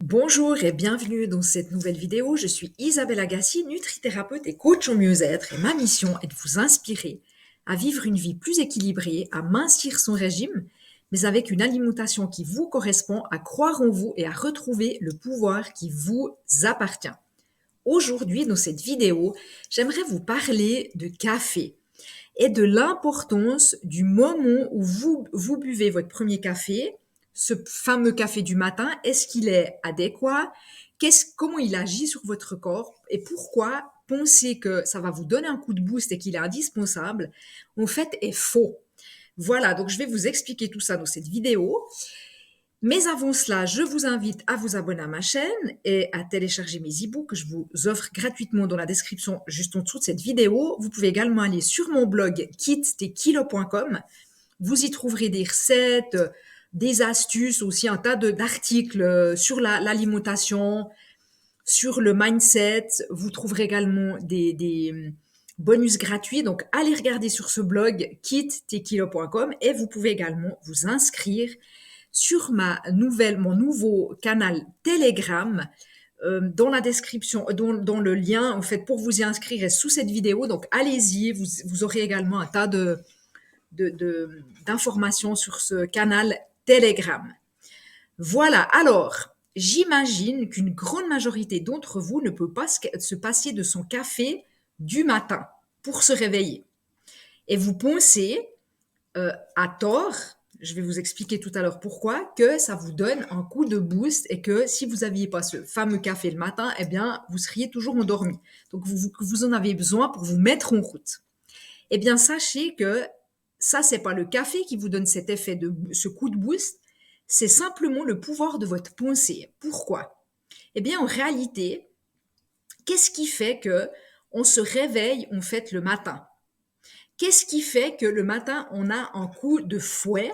Bonjour et bienvenue dans cette nouvelle vidéo. Je suis Isabelle Agassi, nutrithérapeute et coach en mieux-être, et ma mission est de vous inspirer à vivre une vie plus équilibrée, à mincir son régime, mais avec une alimentation qui vous correspond, à croire en vous et à retrouver le pouvoir qui vous appartient. Aujourd'hui, dans cette vidéo, j'aimerais vous parler de café et de l'importance du moment où vous buvez votre premier café, ce fameux café du matin. Est-ce qu'il est adéquat? Comment il agit sur votre corps? Et pourquoi penser que ça va vous donner un coup de boost et qu'il est indispensable, en fait, est faux. Voilà, donc je vais vous expliquer tout ça dans cette vidéo. Mais avant cela, je vous invite à vous abonner à ma chaîne et à télécharger mes e-books que je vous offre gratuitement dans la description juste en dessous de cette vidéo. Vous pouvez également aller sur mon blog kitteskilo.com. Vous y trouverez des recettes, des astuces, aussi un tas d'articles sur l'alimentation, sur le mindset. Vous trouverez également des bonus gratuits. Donc, allez regarder sur ce blog kitteskilo.com et vous pouvez également vous inscrire sur mon nouveau canal Telegram. Dans la description, dans le lien, en fait, pour vous y inscrire est sous cette vidéo. Donc, allez-y, vous aurez également un tas d'informations sur ce canal Telegram. Voilà. Alors, j'imagine qu'une grande majorité d'entre vous ne peut pas se passer de son café du matin pour se réveiller. Et vous pensez, à tort, je vais vous expliquer tout à l'heure pourquoi, que ça vous donne un coup de boost et que si vous n'aviez pas ce fameux café le matin, eh bien, vous seriez toujours endormi. Donc, vous en avez besoin pour vous mettre en route. Eh bien, sachez que ça, c'est pas le café qui vous donne cet effet ce coup de boost, c'est simplement le pouvoir de votre pensée. Pourquoi? Eh bien, en réalité, qu'est-ce qui fait que on se réveille, en fait, le matin? Qu'est-ce qui fait que le matin, on a un coup de fouet?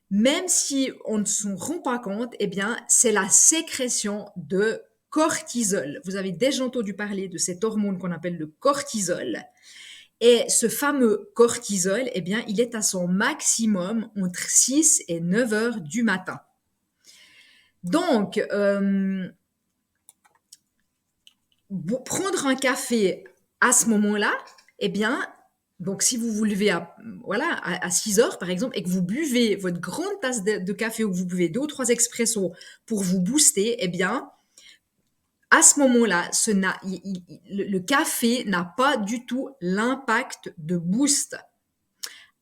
Même si on ne s'en rend pas compte, eh bien, c'est la sécrétion de cortisol. Vous avez déjà entendu parler de cette hormone qu'on appelle le cortisol. Et ce fameux cortisol, eh bien, il est à son maximum entre 6 et 9 heures du matin. Donc, prendre un café à ce moment-là, eh bien, donc si vous vous levez à 6 heures, par exemple, et que vous buvez votre grande tasse de café ou que vous buvez 2 ou 3 expressos pour vous booster, eh bien, à ce moment-là, le café n'a pas du tout l'impact de boost,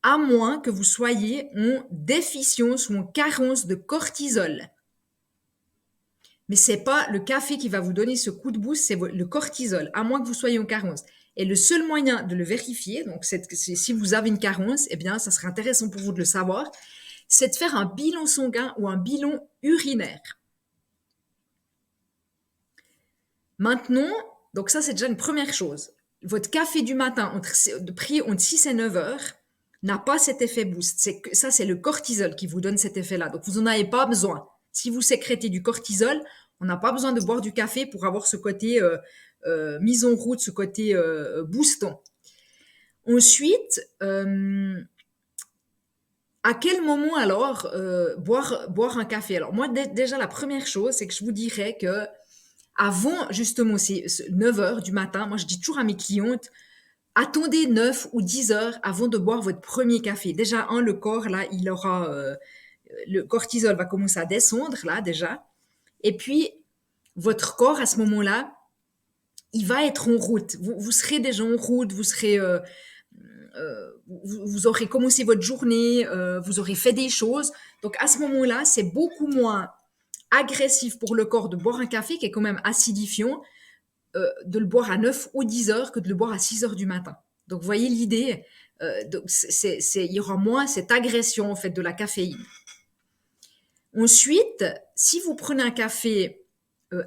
à moins que vous soyez en déficience ou en carence de cortisol. Mais c'est pas le café qui va vous donner ce coup de boost, c'est le cortisol, à moins que vous soyez en carence. Et le seul moyen de le vérifier, donc si vous avez une carence, eh bien, ça serait intéressant pour vous de le savoir, c'est de faire un bilan sanguin ou un bilan urinaire. Maintenant, donc ça, c'est déjà une première chose. Votre café du matin, pris entre 6 et 9 heures, n'a pas cet effet boost. Ça, c'est le cortisol qui vous donne cet effet-là. Donc, vous n'en avez pas besoin. Si vous sécrétez du cortisol, on n'a pas besoin de boire du café pour avoir ce côté mise en route, ce côté boostant. Ensuite, à quel moment alors boire un café? Alors moi, déjà, la première chose, c'est que je vous dirais que avant, justement, c'est 9 heures du matin, moi je dis toujours à mes clientes, attendez 9 ou 10 heures avant de boire votre premier café. Déjà, le corps, là, le cortisol va commencer à descendre, là, déjà. Et puis, votre corps, à ce moment-là, il va être en route. Vous serez déjà en route, vous aurez commencé votre journée, vous aurez fait des choses. Donc, à ce moment-là, c'est beaucoup moins agressif pour le corps de boire un café qui est quand même acidifiant, de le boire à 9 ou 10 heures que de le boire à 6 heures du matin. Donc, vous voyez l'idée, donc il y aura moins cette agression en fait de la caféine. Ensuite, si vous prenez un café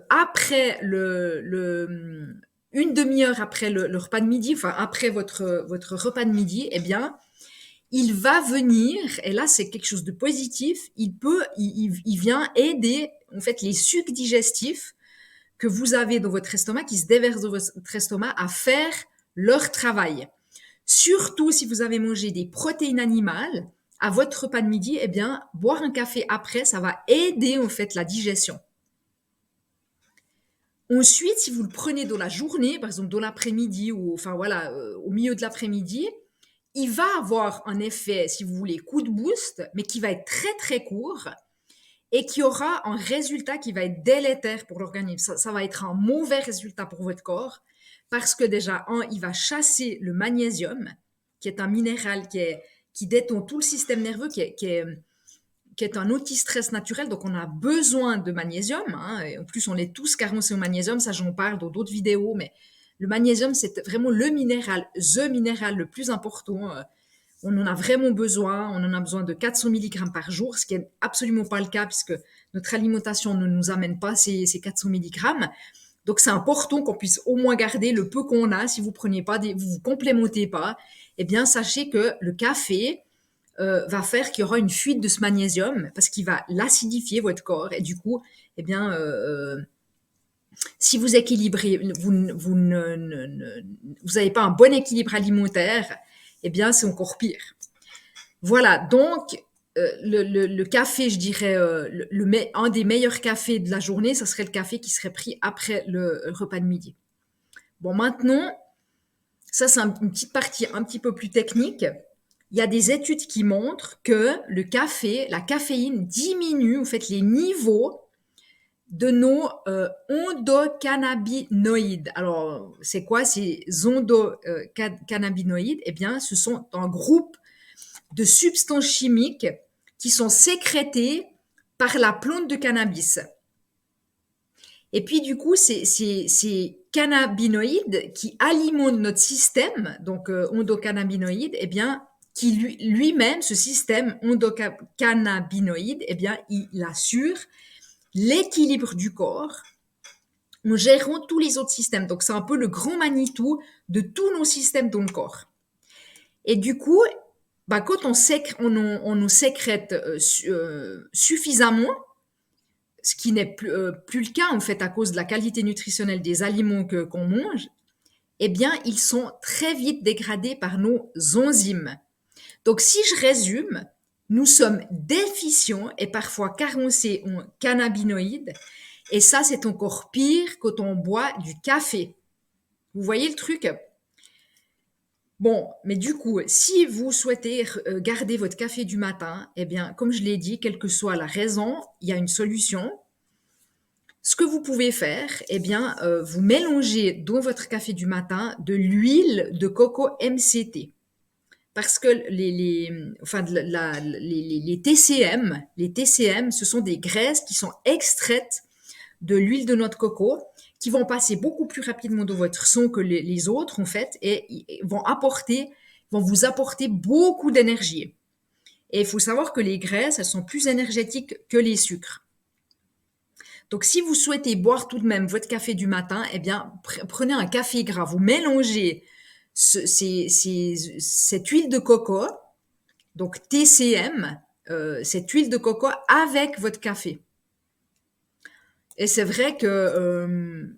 après une demi-heure après le repas de midi, enfin après votre repas de midi, eh bien, il va venir, et là c'est quelque chose de positif, il vient aider en fait les sucs digestifs que vous avez dans votre estomac, qui se déversent dans votre estomac, à faire leur travail. Surtout si vous avez mangé des protéines animales à votre repas de midi, eh bien, boire un café après, ça va aider en fait la digestion. Ensuite, si vous le prenez dans la journée, par exemple dans l'après-midi ou enfin voilà, au milieu de l'après-midi, il va avoir un effet, si vous voulez, coup de boost, mais qui va être très très court et qui aura un résultat qui va être délétère pour l'organisme. Ça va être un mauvais résultat pour votre corps parce que déjà, il va chasser le magnésium, qui est un minéral qui détend tout le système nerveux, qui est un anti-stress naturel, donc on a besoin de magnésium. Hein, et en plus, on est tous carencés au magnésium, ça j'en parle dans d'autres vidéos, mais le magnésium, c'est vraiment the minéral le plus important. On en a vraiment besoin, on en a besoin de 400 mg par jour, ce qui est absolument pas le cas puisque notre alimentation ne nous amène pas ces 400 mg. Donc c'est important qu'on puisse au moins garder le peu qu'on a. Si vous prenez pas vous complémentez pas, eh bien sachez que le café, va faire qu'il y aura une fuite de ce magnésium parce qu'il va l'acidifier votre corps et du coup, eh bien, si vous équilibrez, vous n'avez pas un bon équilibre alimentaire, eh bien, c'est encore pire. Voilà, donc le café, je dirais, un des meilleurs cafés de la journée, ça serait le café qui serait pris après le repas de midi. Bon, maintenant, ça c'est une petite partie un petit peu plus technique. Il y a des études qui montrent que le café, la caféine diminue en fait les niveaux de nos endocannabinoïdes. Alors, c'est quoi ces endocannabinoïdes? Eh bien, ce sont un groupe de substances chimiques qui sont sécrétées par la plante de cannabis. Et puis, du coup, ces cannabinoïdes qui alimentent notre système, donc endocannabinoïdes, eh bien, qui lui-même, ce système endocannabinoïde, eh bien, il assure l'équilibre du corps en gérant tous les autres systèmes. Donc, c'est un peu le grand Manitou de tous nos systèmes dans le corps. Et du coup, bah, quand on nous sécrète suffisamment, ce qui n'est plus le cas en fait à cause de la qualité nutritionnelle des aliments qu'on mange, eh bien, ils sont très vite dégradés par nos enzymes. Donc, si je résume, nous sommes déficients et parfois carencés en cannabinoïdes, et ça, c'est encore pire quand on boit du café. Vous voyez le truc? Bon, mais du coup, si vous souhaitez garder votre café du matin, eh bien, comme je l'ai dit, quelle que soit la raison, il y a une solution. Ce que vous pouvez faire, eh bien, vous mélangez dans votre café du matin de l'huile de coco MCT. Parce que les TCM, ce sont des graisses qui sont extraites de l'huile de noix de coco, qui vont passer beaucoup plus rapidement dans votre sang que les autres, en fait, et vont vous apporter beaucoup d'énergie. Et il faut savoir que les graisses, elles sont plus énergétiques que les sucres. Donc, si vous souhaitez boire tout de même votre café du matin, eh bien, prenez un café gras. Vous mélangez cette huile de coco, donc TCM, cette huile de coco avec votre café. Et c'est vrai que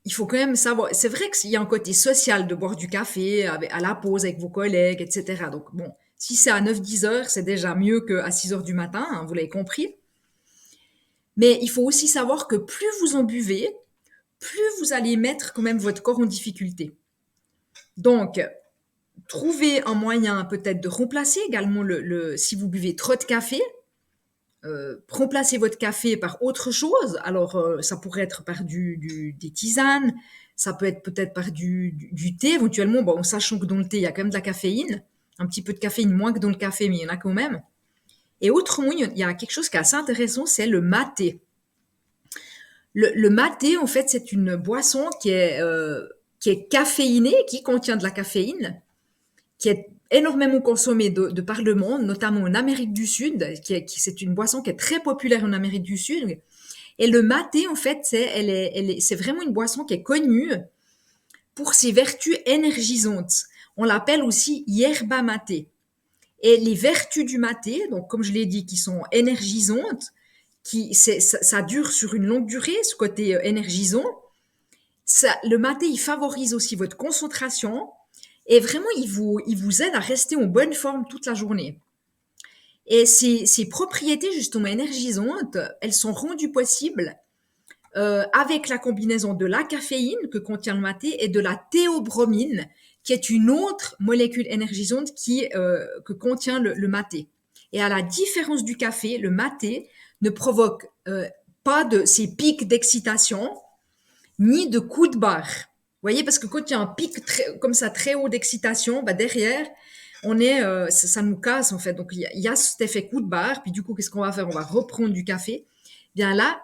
il faut quand même savoir. C'est vrai qu'il y a un côté social de boire du café à la pause avec vos collègues, etc. Donc bon, si c'est à 9-10 heures, c'est déjà mieux qu'à 6 heures du matin, hein, vous l'avez compris. Mais il faut aussi savoir que plus vous en buvez, plus vous allez mettre quand même votre corps en difficulté. Donc, trouvez un moyen peut-être de remplacer également si vous buvez trop de café, remplacez votre café par autre chose. Alors, ça pourrait être par des tisanes, ça peut être peut-être par du thé éventuellement, bon, en sachant que dans le thé, il y a quand même de la caféine, un petit peu de caféine, moins que dans le café, mais il y en a quand même. Et autrement, il y a quelque chose qui est assez intéressant, c'est le maté. Le maté, en fait, c'est une boisson qui est caféinée, qui contient de la caféine, qui est énormément consommée de par le monde, notamment en Amérique du Sud, c'est une boisson qui est très populaire en Amérique du Sud. Et le maté, en fait, c'est vraiment une boisson qui est connue pour ses vertus énergisantes. On l'appelle aussi yerba maté. Et les vertus du maté, donc comme je l'ai dit, qui sont énergisantes, ça dure sur une longue durée, ce côté énergisant. Le maté, il favorise aussi votre concentration et vraiment, il vous aide à rester en bonne forme toute la journée. Et ces propriétés justement énergisantes, elles sont rendues possibles avec la combinaison de la caféine que contient le maté et de la théobromine, qui est une autre molécule énergisante que contient le maté. Et à la différence du café, le maté ne provoque pas de ces pics d'excitation ni de coups de barre. Vous voyez, parce que quand il y a un pic comme ça très haut d'excitation, bah derrière, ça nous casse en fait. Donc il y a cet effet coup de barre. Puis du coup, qu'est-ce qu'on va faire? On va reprendre du café. Bien là,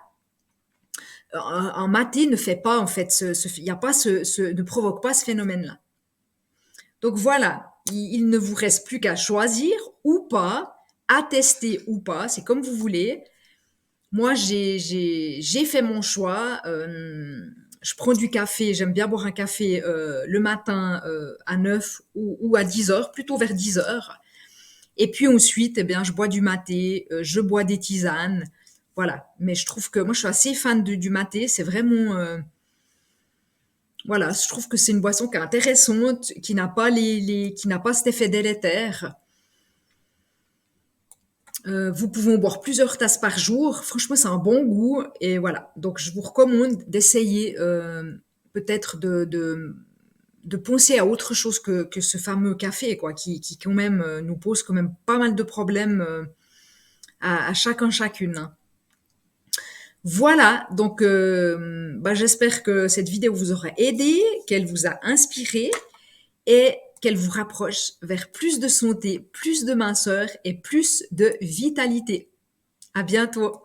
un maté ne fait pas en fait, il y a pas ne provoque pas ce phénomène-là. Donc voilà, il ne vous reste plus qu'à choisir ou pas, à tester ou pas, c'est comme vous voulez. Moi, j'ai fait mon choix. Je prends du café, j'aime bien boire un café le matin à 9 ou à 10 heures, plutôt vers 10 heures. Et puis ensuite, eh bien, je bois du maté, je bois des tisanes. Voilà. Mais je trouve que moi, je suis assez fan du maté. C'est vraiment, voilà, je trouve que c'est une boisson qui est intéressante, qui n'a pas qui n'a pas cet effet délétère. Vous pouvez en boire plusieurs tasses par jour. Franchement, c'est un bon goût. Et voilà. Donc, je vous recommande d'essayer peut-être de penser à autre chose que ce fameux café, quoi, qui quand même nous pose quand même pas mal de problèmes à chacun chacune, hein. Voilà, donc bah, j'espère que cette vidéo vous aura aidé, qu'elle vous a inspiré et qu'elle vous rapproche vers plus de santé, plus de minceur et plus de vitalité. À bientôt.